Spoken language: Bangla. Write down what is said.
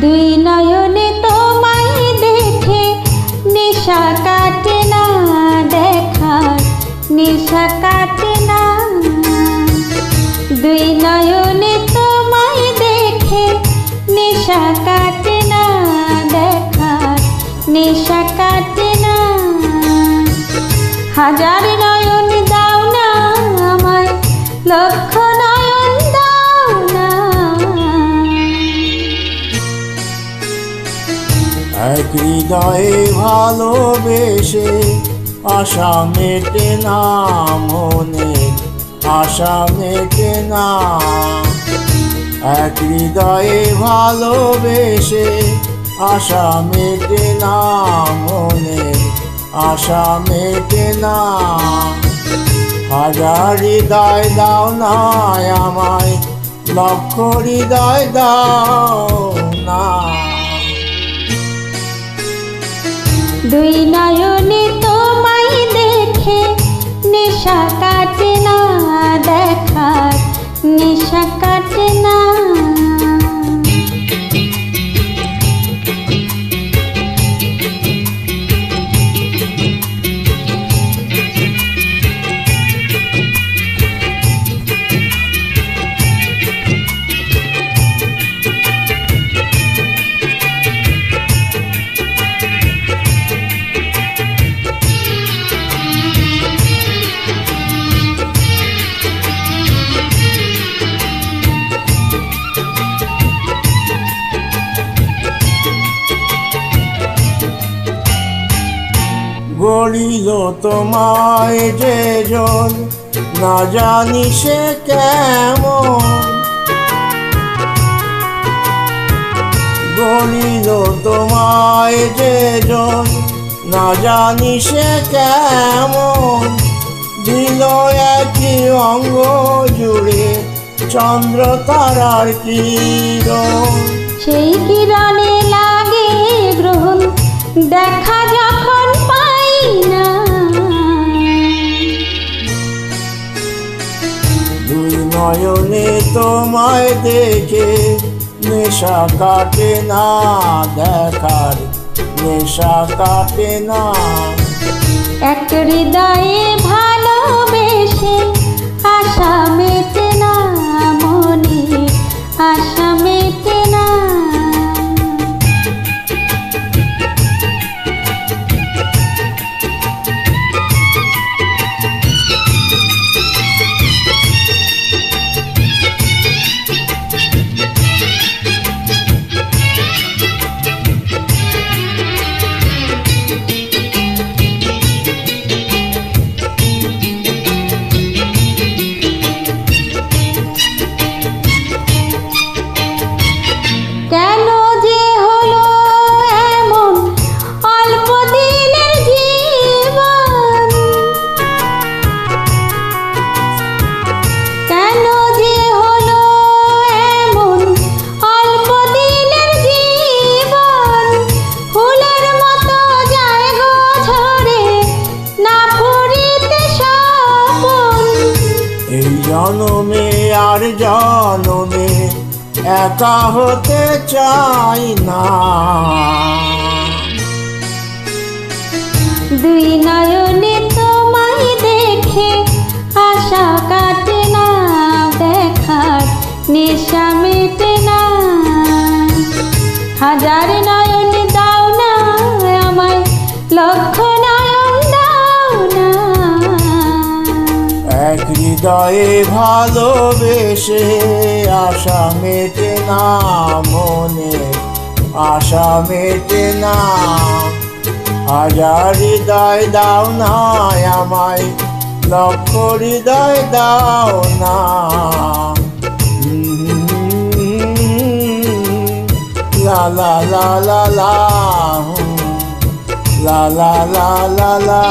দুই নয়নে তোমায় দেখে নেশা কাটে না, দেখার নেশা কাটে না। দুই নয়নে তোমায় দেখে নেশা কাটে না, দেখার নেশা কাটে না। হাজার নয়ন দাও না আমায়, লক্ষ নয়ন দাও না। এক হৃদয়ে ভালোবেসে আশা মেটে না, মনে আশা মেটে না। এক হৃদয়ে ভালোবেসে আশা মেটে না, মনে আশা মেটে না। হাজার হৃদয় দাও না আমায়, লক্ষ হৃদয় দাও না। দুই নয়নে তোমায় দেখে নেশা কাটে না, দেখার নেশা কাটে না। গড়িল তোমায় যে জন, না জানি সে কেমন। গড়িল তোমায় যে জন, না জানি সে কেমন। দিল একই অঙ্গ জুড়ে চন্দ্র তারার কিরণ। সেই কিরণে লাগে গ্রহণ, দেখা যখন পাই না। দুই নয়নে তোমায় দেখে নেশা কাটে না, দেখার নেশা কাটে না। এক হৃদয়ে ভালোবেসে আশা মেটে না, মনে আশা মেটে না। কেন যে হলো এমন অল্প দিনের জীবন, কেন যে হলো এমন অল্প দিনের জীবন। ফুলের মতো যায় গো ঝরে, না ফুরিতে স্বপন। এই জনমে আর জনমে একা হতে চাই না। দুই নয়নে তোমায় দেখে আশা কাটে না, দেখার নেশা মেটে না। হাজার নয়ন দাও না আমায়, লক্ষ নয়ন দাও না। এক হৃদয়ে ভালোবেসে আশা মেটে না, মনে আশা মেটে না। হাজার হৃদয় দাও না আমায়, লক্ষ হৃদয় দাও না। লা লা লা লা লা, লা লা লা লা লা।